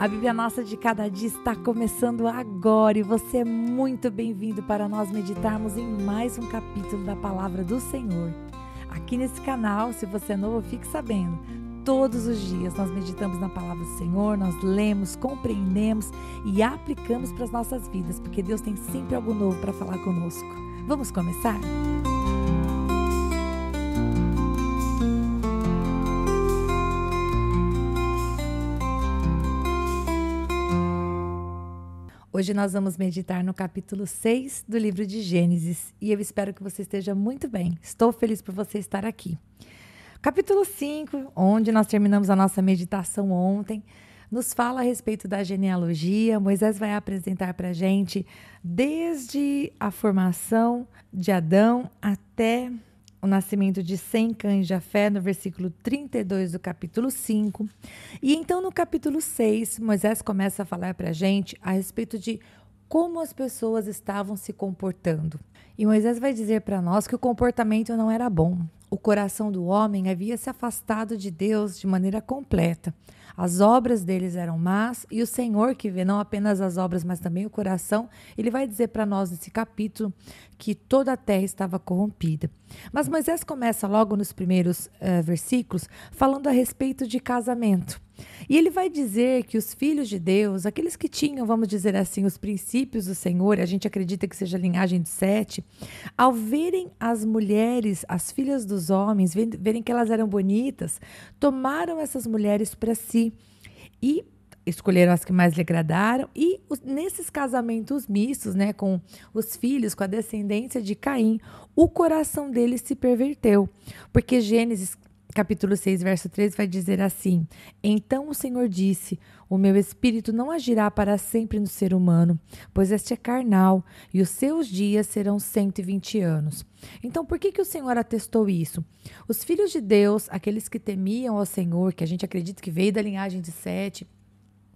A Bíblia Nossa de Cada Dia está começando agora e você é muito bem-vindo para nós meditarmos em mais um capítulo da Palavra do Senhor. Aqui nesse canal, se você é novo, fique sabendo, todos os dias nós meditamos na Palavra do Senhor, nós lemos, compreendemos e aplicamos para as nossas vidas, porque Deus tem sempre algo novo para falar conosco. Vamos começar? Hoje nós vamos meditar no capítulo 6 do livro de Gênesis e eu espero que você esteja muito bem. Estou feliz por você estar aqui. Capítulo 5, onde nós terminamos a nossa meditação ontem, nos fala a respeito da genealogia. Moisés vai apresentar para a gente desde a formação de Adão até o nascimento de Sem, Cã e Jafé, no versículo 32 do capítulo 5. E então no capítulo 6, Moisés começa a falar para a gente a respeito de como as pessoas estavam se comportando. E Moisés vai dizer para nós que o comportamento não era bom. O coração do homem havia se afastado de Deus de maneira completa. As obras deles eram más e o Senhor, que vê não apenas as obras, mas também o coração, ele vai dizer para nós nesse capítulo que toda a terra estava corrompida. Mas Moisés começa logo nos primeiros versículos falando a respeito de casamento. E ele vai dizer que os filhos de Deus, aqueles que tinham, vamos dizer assim, os princípios do Senhor, a gente acredita que seja a linhagem de Sete, ao verem as mulheres, as filhas dos homens, verem que elas eram bonitas, tomaram essas mulheres para si e escolheram as que mais lhe agradaram e nesses casamentos mistos, né, com os filhos, com a descendência de Caim, o coração deles se perverteu, porque Gênesis capítulo 6, verso 3 vai dizer assim: Então o Senhor disse, o meu espírito não agirá para sempre no ser humano, pois este é carnal, e os seus dias serão 120 anos. Então, por que o Senhor atestou isso? Os filhos de Deus, aqueles que temiam ao Senhor, que a gente acredita que veio da linhagem de Sete,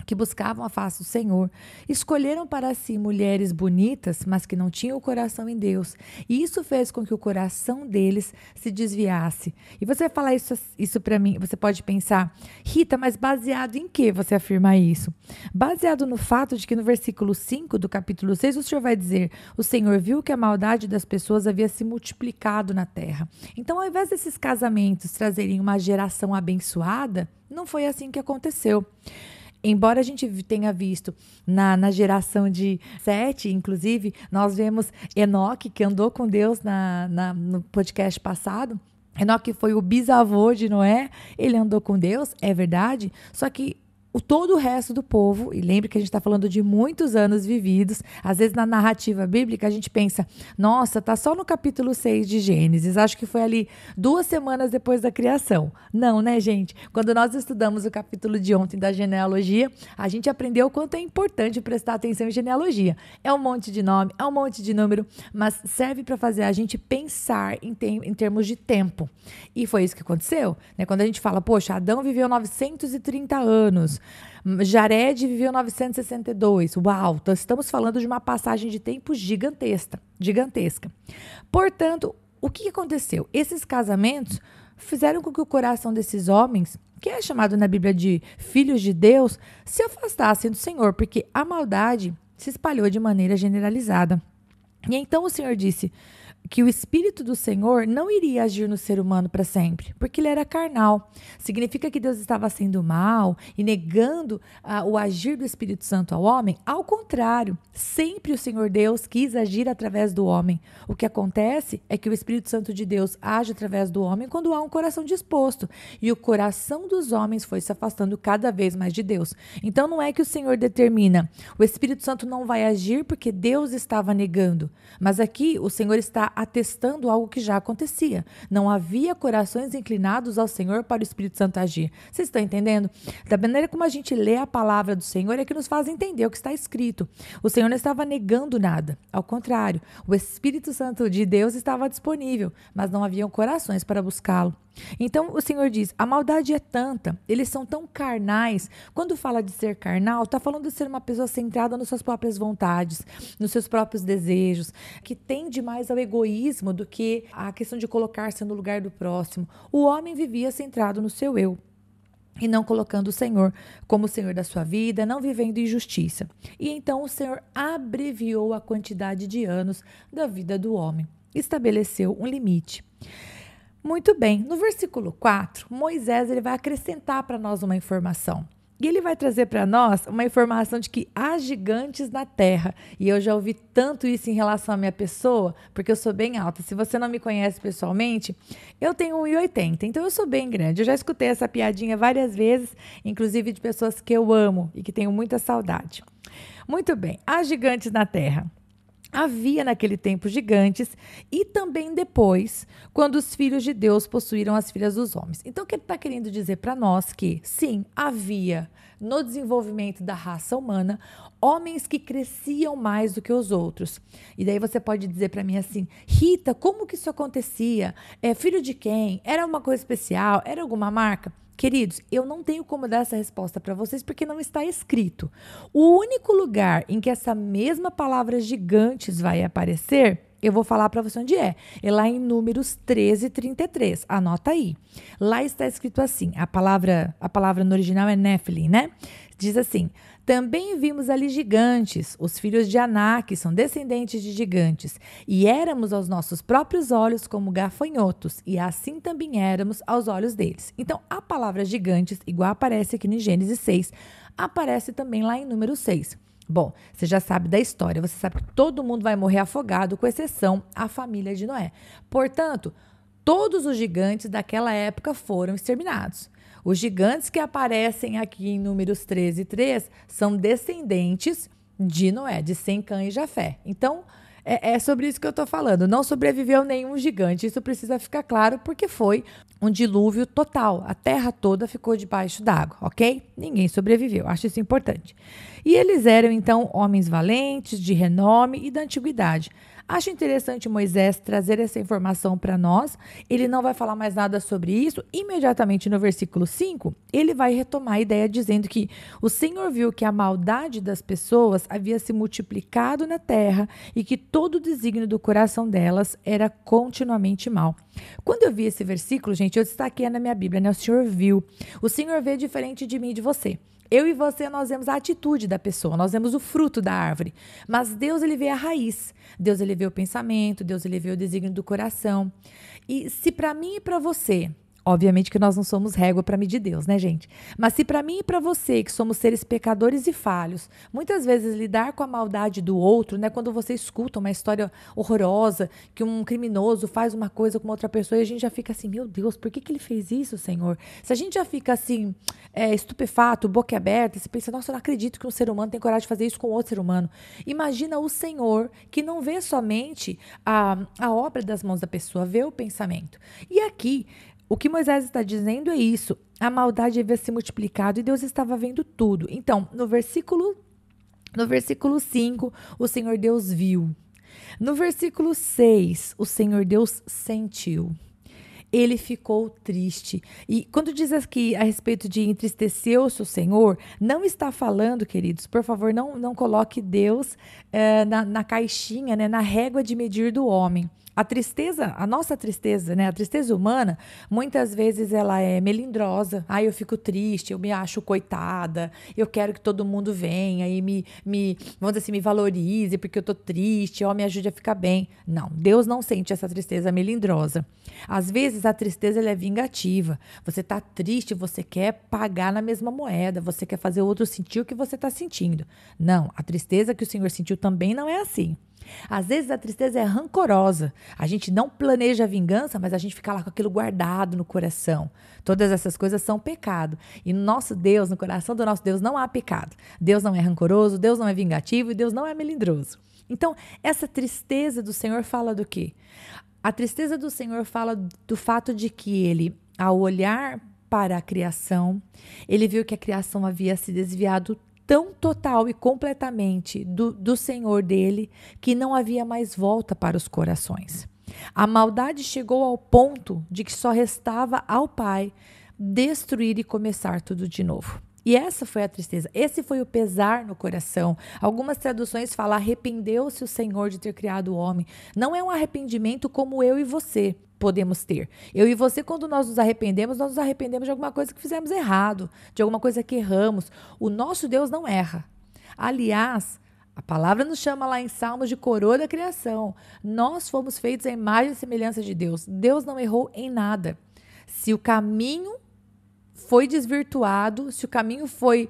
que buscavam a face do Senhor, escolheram para si mulheres bonitas, mas que não tinham o coração em Deus. E isso fez com que o coração deles se desviasse. E você vai falar isso para mim, você pode pensar, Rita, mas baseado em que você afirma isso? Baseado no fato de que no versículo 5 do capítulo 6, o Senhor vai dizer, o Senhor viu que a maldade das pessoas havia se multiplicado na terra. Então, ao invés desses casamentos trazerem uma geração abençoada, não foi assim que aconteceu. Embora a gente tenha visto na geração de Sete, inclusive, nós vemos Enoque, que andou com Deus no podcast passado. Enoque foi o bisavô de Noé, ele andou com Deus, é verdade, só que todo o resto do povo, e lembre que a gente está falando de muitos anos vividos, às vezes na narrativa bíblica a gente pensa, nossa, tá só no capítulo 6 de Gênesis, acho que foi ali 2 semanas depois da criação. Não, né, gente? Quando nós estudamos o capítulo de ontem da genealogia, a gente aprendeu o quanto é importante prestar atenção em genealogia. É um monte de nome, é um monte de número, mas serve para fazer a gente pensar em termos de tempo. E foi isso que aconteceu, né? Quando a gente fala, poxa, Adão viveu 930 anos, Jared viveu 962. Uau, então estamos falando de uma passagem de tempo gigantesca. Portanto, o que aconteceu? Esses casamentos fizeram com que o coração desses homens, que é chamado na Bíblia de filhos de Deus, se afastassem do Senhor, porque a maldade se espalhou de maneira generalizada. E então o Senhor disse que o Espírito do Senhor não iria agir no ser humano para sempre, porque ele era carnal. Significa que Deus estava sendo mal e negando o agir do Espírito Santo ao homem? Ao contrário, sempre o Senhor Deus quis agir através do homem. O que acontece é que o Espírito Santo de Deus age através do homem quando há um coração disposto, e o coração dos homens foi se afastando cada vez mais de Deus. Então não é que o Senhor determina, o Espírito Santo não vai agir porque Deus estava negando, mas aqui o Senhor está atestando algo que já acontecia. Não havia corações inclinados ao Senhor para o Espírito Santo agir. Vocês estão entendendo? Da maneira como a gente lê a palavra do Senhor é que nos faz entender o que está escrito. O Senhor não estava negando nada. Ao contrário, o Espírito Santo de Deus estava disponível, mas não haviam corações para buscá-lo. Então o Senhor diz, a maldade é tanta, eles são tão carnais. Quando fala de ser carnal, está falando de ser uma pessoa centrada nas suas próprias vontades, nos seus próprios desejos, que tende mais ao egoísmo do que a questão de colocar-se no lugar do próximo. O homem vivia centrado no seu eu. e não colocando o Senhor como o Senhor da sua vida, não vivendo injustiça. E então o Senhor abreviou a quantidade de anos da vida do homem, estabeleceu um limite. Muito bem, no versículo 4, Moisés ele vai acrescentar para nós uma informação. E ele vai trazer para nós uma informação de que há gigantes na terra. E eu já ouvi tanto isso em relação à minha pessoa, porque eu sou bem alta. Se você não me conhece pessoalmente, eu tenho 1,80, então eu sou bem grande. Eu já escutei essa piadinha várias vezes, inclusive de pessoas que eu amo e que tenho muita saudade. Muito bem, há gigantes na terra. Havia naquele tempo gigantes e também depois, quando os filhos de Deus possuíram as filhas dos homens. Então, o que ele está querendo dizer para nós que, sim, havia no desenvolvimento da raça humana homens que cresciam mais do que os outros. E daí você pode dizer para mim assim, Rita, como que isso acontecia? Filho de quem? Era uma coisa especial? Era alguma marca? Queridos, eu não tenho como dar essa resposta para vocês porque não está escrito. O único lugar em que essa mesma palavra gigantes vai aparecer, eu vou falar para você onde é. É lá em Números 13:33. Anota aí. Lá está escrito assim, a palavra no original é Nephilim, né? Diz assim, também vimos ali gigantes, os filhos de Anak, são descendentes de gigantes, e éramos aos nossos próprios olhos como gafanhotos, e assim também éramos aos olhos deles. Então, a palavra gigantes, igual aparece aqui no Gênesis 6, aparece também lá em Número 6. Bom, você já sabe da história, você sabe que todo mundo vai morrer afogado, com exceção a família de Noé. Portanto, todos os gigantes daquela época foram exterminados. Os gigantes que aparecem aqui em Números 13:3 são descendentes de Noé, de Sem, Cã e Jafé. Então, é sobre isso que eu estou falando. Não sobreviveu nenhum gigante. Isso precisa ficar claro porque foi um dilúvio total. A terra toda ficou debaixo d'água, ok? Ninguém sobreviveu. Acho isso importante. E eles eram, então, homens valentes, de renome e da antiguidade. Acho interessante Moisés trazer essa informação para nós. Ele não vai falar mais nada sobre isso. Imediatamente no versículo 5, ele vai retomar a ideia dizendo que o Senhor viu que a maldade das pessoas havia se multiplicado na terra e que todo o desígnio do coração delas era continuamente mal. Quando eu vi esse versículo, gente, eu destaquei na minha Bíblia, né? O Senhor viu. O Senhor vê diferente de mim e de você. Eu e você, nós vemos a atitude da pessoa, nós vemos o fruto da árvore. Mas Deus, ele vê a raiz. Deus, ele vê o pensamento, Deus, ele vê o desígnio do coração. E se para mim e para você, obviamente que nós não somos régua para medir Deus, né, gente? Mas se para mim e para você, que somos seres pecadores e falhos, muitas vezes lidar com a maldade do outro, né? Quando você escuta uma história horrorosa, que um criminoso faz uma coisa com outra pessoa e a gente já fica assim, meu Deus, por que ele fez isso, Senhor? Se a gente já fica assim, estupefato, boca aberta, você pensa, nossa, eu não acredito que um ser humano tem coragem de fazer isso com outro ser humano. Imagina o Senhor, que não vê somente a obra das mãos da pessoa, vê o pensamento. E aqui, o que Moisés está dizendo é isso. A maldade havia se multiplicado e Deus estava vendo tudo. Então, no versículo 5, o Senhor Deus viu. No versículo 6, o Senhor Deus sentiu. Ele ficou triste. E quando diz aqui a respeito de entristeceu-se o Senhor, não está falando, queridos, por favor, não coloque Deus na caixinha, né, na régua de medir do homem. A tristeza, a nossa tristeza, né, a tristeza humana, muitas vezes ela é melindrosa. Eu fico triste, eu me acho coitada, eu quero que todo mundo venha e vamos dizer assim, me valorize porque eu tô triste, me ajude a ficar bem. Não, Deus não sente essa tristeza melindrosa. Às vezes a tristeza ela é vingativa. Você tá triste, você quer pagar na mesma moeda, você quer fazer o outro sentir o que você tá sentindo. Não, a tristeza que o Senhor sentiu também não é assim. Às vezes a tristeza é rancorosa. A gente não planeja a vingança, mas a gente fica lá com aquilo guardado no coração. Todas essas coisas são pecado. E no nosso Deus, no coração do nosso Deus, não há pecado. Deus não é rancoroso, Deus não é vingativo e Deus não é melindroso. Então, essa tristeza do Senhor fala do quê? A tristeza do Senhor fala do fato de que ele, ao olhar para a criação, ele viu que a criação havia se desviado tão total e completamente do Senhor dele, que não havia mais volta para os corações. A maldade chegou ao ponto de que só restava ao Pai destruir e começar tudo de novo. E essa foi a tristeza, esse foi o pesar no coração. Algumas traduções falam, arrependeu-se o Senhor de ter criado o homem. Não é um arrependimento como eu e você. podemos ter. Eu e você, quando nós nos arrependemos de alguma coisa que fizemos errado, de alguma coisa que erramos. O nosso Deus não erra. Aliás, a palavra nos chama lá em Salmos de coroa da criação. Nós fomos feitos à imagem e semelhança de Deus. Deus não errou em nada. Se o caminho foi desvirtuado, se o caminho foi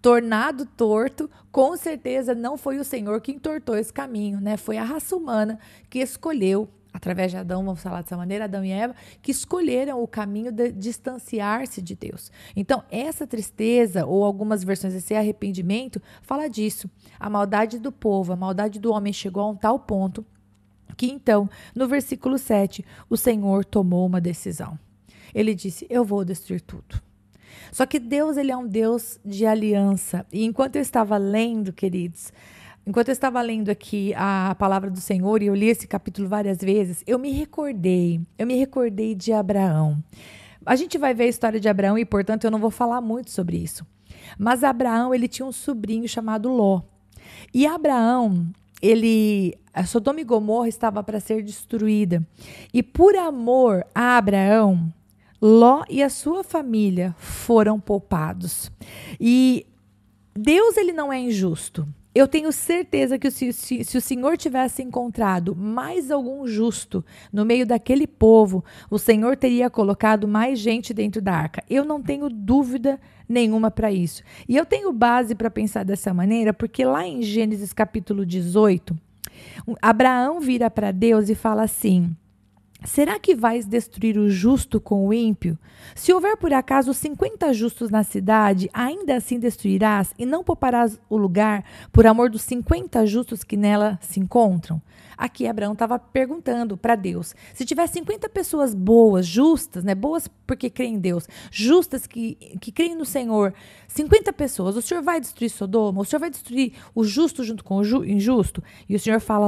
tornado torto, com certeza não foi o Senhor que entortou esse caminho, né? Foi a raça humana que escolheu, através de Adão, vamos falar dessa maneira, Adão e Eva, que escolheram o caminho de distanciar-se de Deus. Então, essa tristeza, ou algumas versões desse arrependimento, fala disso. A maldade do povo, a maldade do homem chegou a um tal ponto que então, no versículo 7, o Senhor tomou uma decisão. Ele disse, eu vou destruir tudo. Só que Deus, ele é um Deus de aliança. E enquanto eu estava lendo, queridos, enquanto eu estava lendo aqui a palavra do Senhor, e eu li esse capítulo várias vezes, eu me recordei de Abraão. A gente vai ver a história de Abraão e, portanto, eu não vou falar muito sobre isso. Mas Abraão, ele tinha um sobrinho chamado Ló. E Abraão, a Sodoma e Gomorra estava para ser destruída. E por amor a Abraão, Ló e a sua família foram poupados. E Deus, ele não é injusto. Eu tenho certeza que se o Senhor tivesse encontrado mais algum justo no meio daquele povo, o Senhor teria colocado mais gente dentro da arca. Eu não tenho dúvida nenhuma para isso. E eu tenho base para pensar dessa maneira, porque lá em Gênesis capítulo 18, Abraão vira para Deus e fala assim, será que vais destruir o justo com o ímpio? Se houver por acaso 50 justos na cidade, ainda assim destruirás e não pouparás o lugar por amor dos 50 justos que nela se encontram? Aqui Abraão estava perguntando para Deus, se tiver 50 pessoas boas, justas, né, boas porque creem em Deus, justas que creem no Senhor, 50 pessoas, o Senhor vai destruir Sodoma? O Senhor vai destruir o justo junto com o injusto? E o Senhor fala,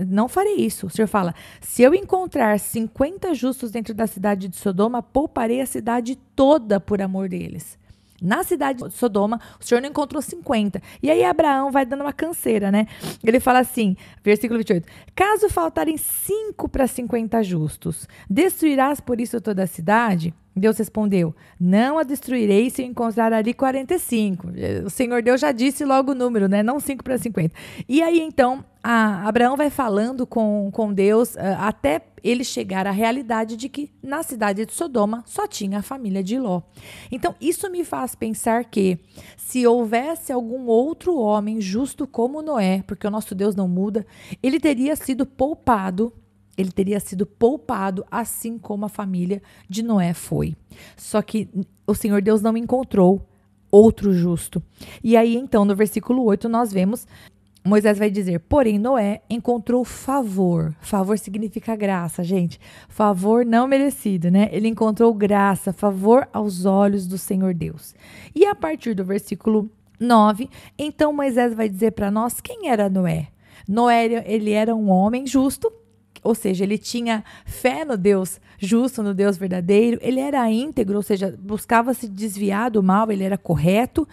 não farei isso. O Senhor fala, se eu encontrar 50 justos dentro da cidade de Sodoma, pouparei a cidade toda por amor deles. Na cidade de Sodoma, o Senhor não encontrou 50. E aí Abraão vai dando uma canseira, né? Ele fala assim, versículo 28, caso faltarem 5 para 50 justos, destruirás por isso toda a cidade? Deus respondeu, não a destruirei se eu encontrar ali 45. O Senhor Deus já disse logo o número, né? Não 5 para 50. E aí, então, Abraão vai falando com Deus até ele chegar à realidade de que na cidade de Sodoma só tinha a família de Ló. Então, isso me faz pensar que se houvesse algum outro homem justo como Noé, porque o nosso Deus não muda, ele teria sido poupado. Ele teria sido poupado, assim como a família de Noé foi. Só que o Senhor Deus não encontrou outro justo. E aí, então, no versículo 8, nós vemos, Moisés vai dizer, porém Noé encontrou favor. Favor significa graça, gente. Favor não merecido, né? Ele encontrou graça, favor aos olhos do Senhor Deus. E a partir do versículo 9, então Moisés vai dizer para nós quem era Noé. Noé, ele era um homem justo, ou seja, ele tinha fé no Deus justo, no Deus verdadeiro, ele era íntegro, ou seja, buscava se desviar do mal, ele era correto,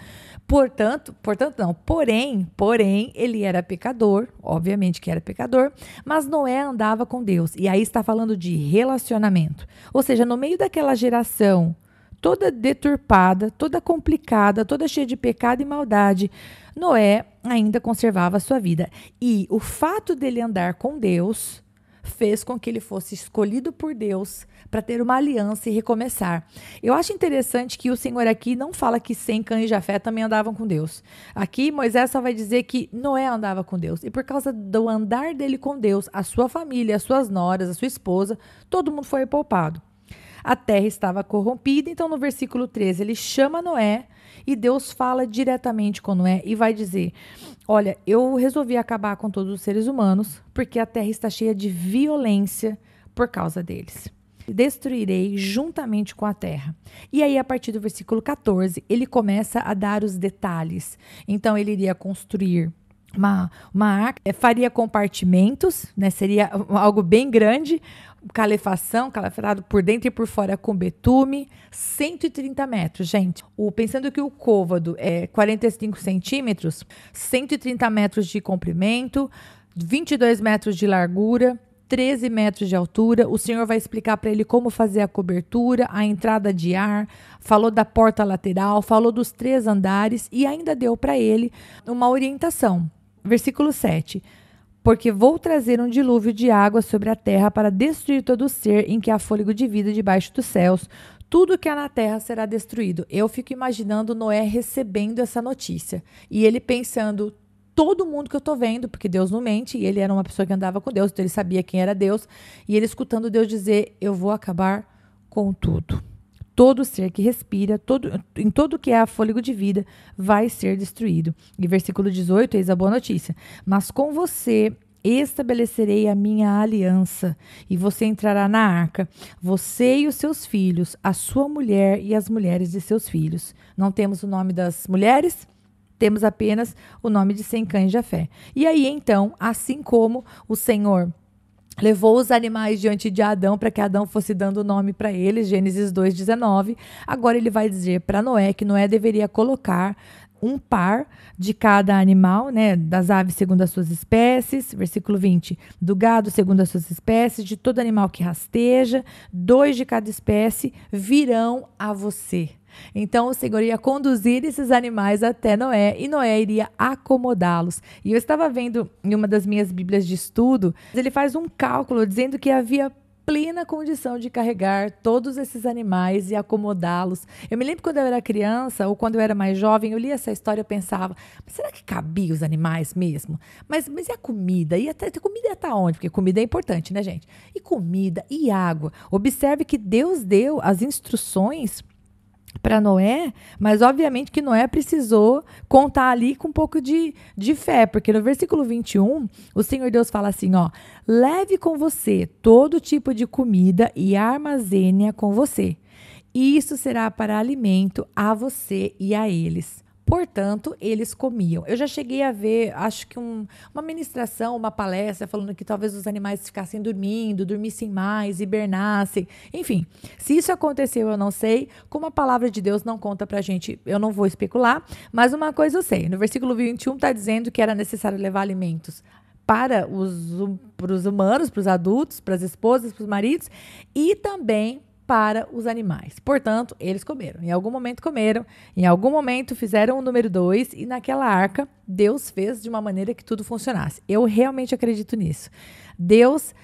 porém, ele era pecador, obviamente que era pecador, mas Noé andava com Deus, e aí está falando de relacionamento, ou seja, no meio daquela geração toda deturpada, toda complicada, toda cheia de pecado e maldade, Noé ainda conservava a sua vida, e o fato dele andar com Deus fez com que ele fosse escolhido por Deus para ter uma aliança e recomeçar. Eu acho interessante que o Senhor aqui não fala que Sem, Cã e Jafé também andavam com Deus. Aqui Moisés só vai dizer que Noé andava com Deus. E por causa do andar dele com Deus, a sua família, as suas noras, a sua esposa, todo mundo foi poupado. A terra estava corrompida, então no versículo 13 ele chama Noé e Deus fala diretamente com Noé e vai dizer, olha, eu resolvi acabar com todos os seres humanos porque a terra está cheia de violência por causa deles. Destruirei juntamente com a terra. E aí, a partir do versículo 14, ele começa a dar os detalhes. Então, ele iria construir uma arca, faria compartimentos, né? Seria algo bem grande, calefatado por dentro e por fora com betume, 130 metros, gente. Pensando que o côvado é 45 centímetros, 130 metros de comprimento, 22 metros de largura, 13 metros de altura. O Senhor vai explicar para ele como fazer a cobertura, a entrada de ar, falou da porta lateral, falou dos 3 andares e ainda deu para ele uma orientação. Versículo 7. Porque vou trazer um dilúvio de água sobre a terra para destruir todo ser em que há fôlego de vida debaixo dos céus. Tudo que há na terra será destruído. Eu fico imaginando Noé recebendo essa notícia e ele pensando, todo mundo que eu estou vendo, porque Deus não mente, e ele era uma pessoa que andava com Deus, então ele sabia quem era Deus, e ele escutando Deus dizer, eu vou acabar com tudo. Todo ser que respira, em todo que há fôlego de vida, vai ser destruído. E versículo 18, eis a boa notícia. Mas com você estabelecerei a minha aliança, e você entrará na arca, você e os seus filhos, a sua mulher e as mulheres de seus filhos. Não temos o nome das mulheres? Temos apenas o nome de Sem, Cã e Jafé. E aí, então, assim como o Senhor levou os animais diante de Adão para que Adão fosse dando nome para eles, Gênesis 2:19. Agora ele vai dizer para Noé que Noé deveria colocar um par de cada animal, né, das aves segundo as suas espécies, versículo 20, do gado segundo as suas espécies, de todo animal que rasteja, 2 de cada espécie virão a você. Então o Senhor ia conduzir esses animais até Noé e Noé iria acomodá-los. E eu estava vendo em uma das minhas bíblias de estudo, ele faz um cálculo dizendo que havia plena condição de carregar todos esses animais e acomodá-los. Eu me lembro quando eu era criança ou quando eu era mais jovem, eu lia essa história e pensava, mas será que cabia os animais mesmo? Mas e a comida? E a comida está onde? Porque comida é importante, né, gente? E comida e água. Observe que Deus deu as instruções para Noé, mas obviamente que Noé precisou contar ali com um pouco de fé, porque no versículo 21, o Senhor Deus fala assim, ó, leve com você todo tipo de comida e armazene-a com você. E isso será para alimento a você e a eles. Portanto, eles comiam. Eu já cheguei a ver, acho que uma ministração, uma palestra, falando que talvez os animais ficassem dormindo, dormissem mais, hibernassem. Enfim, se isso aconteceu, eu não sei. Como a palavra de Deus não conta pra gente, eu não vou especular. Mas uma coisa eu sei. No versículo 21 está dizendo que era necessário levar alimentos para os humanos, para os adultos, para as esposas, para os maridos e também para os animais. Portanto, eles comeram. Em algum momento comeram, em algum momento fizeram o número 2 e naquela arca Deus fez de uma maneira que tudo funcionasse. Eu realmente acredito nisso. Deus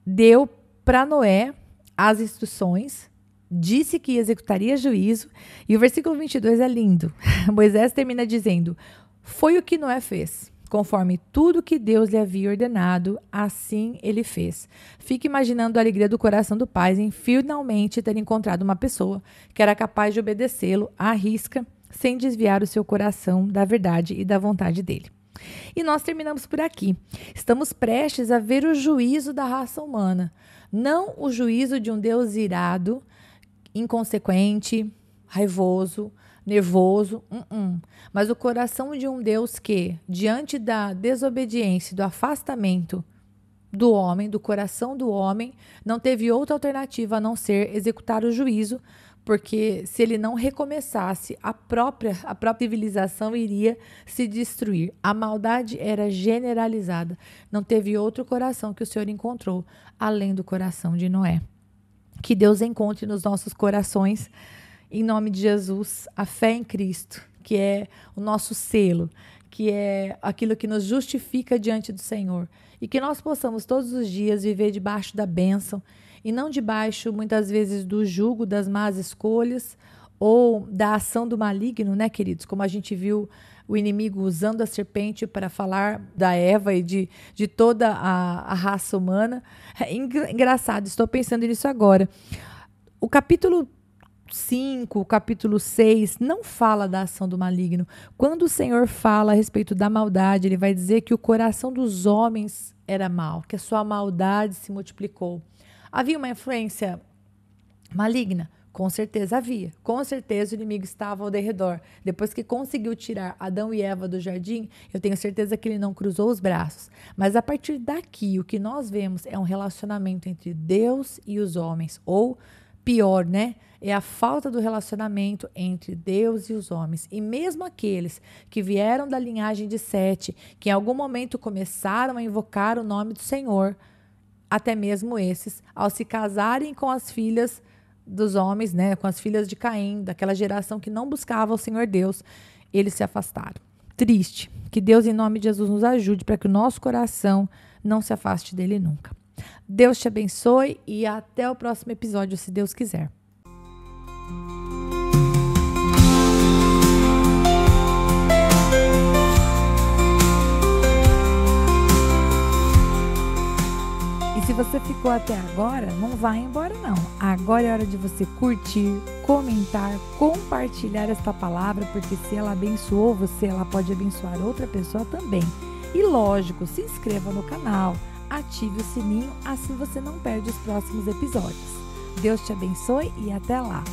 deu para Noé as instruções, disse que executaria juízo e o versículo 22 é lindo. Moisés termina dizendo, foi o que Noé fez. Conforme tudo que Deus lhe havia ordenado, assim ele fez. Fique imaginando a alegria do coração do pai em finalmente ter encontrado uma pessoa que era capaz de obedecê-lo à risca, sem desviar o seu coração da verdade e da vontade dele. E nós terminamos por aqui. Estamos prestes a ver o juízo da raça humana. Não o juízo de um Deus irado, inconsequente, raivoso, nervoso, mas o coração de um Deus que, diante da desobediência, do afastamento do homem, do coração do homem, não teve outra alternativa a não ser executar o juízo, porque se ele não recomeçasse, a própria civilização iria se destruir. A maldade era generalizada. Não teve outro coração que o Senhor encontrou, além do coração de Noé. Que Deus encontre nos nossos corações, em nome de Jesus, a fé em Cristo, que é o nosso selo, que é aquilo que nos justifica diante do Senhor. E que nós possamos todos os dias viver debaixo da bênção e não debaixo, muitas vezes, do jugo das más escolhas ou da ação do maligno, né, queridos? Como a gente viu o inimigo usando a serpente para falar da Eva e de toda a raça humana. É engraçado, estou pensando nisso agora. O capítulo 5, o capítulo 6, não fala da ação do maligno. Quando o Senhor fala a respeito da maldade, ele vai dizer que o coração dos homens era mau, que a sua maldade se multiplicou. Havia uma influência maligna? Com certeza havia. Com certeza o inimigo estava ao derredor. Depois que conseguiu tirar Adão e Eva do jardim, eu tenho certeza que ele não cruzou os braços. Mas a partir daqui, o que nós vemos é um relacionamento entre Deus e os homens, ou pior, né? É a falta do relacionamento entre Deus e os homens. E mesmo aqueles que vieram da linhagem de Sete, que em algum momento começaram a invocar o nome do Senhor, até mesmo esses, ao se casarem com as filhas dos homens, né, com as filhas de Caim, daquela geração que não buscava o Senhor Deus, eles se afastaram. Triste. Que Deus, em nome de Jesus, nos ajude para que o nosso coração não se afaste dele nunca. Deus te abençoe e até o próximo episódio, se Deus quiser. E se você ficou até agora, não vai embora não. Agora é hora de você curtir, comentar, compartilhar esta palavra, porque se ela abençoou você, ela pode abençoar outra pessoa também. E lógico, se inscreva no canal, ative o sininho, assim você não perde os próximos episódios. Deus te abençoe e até lá!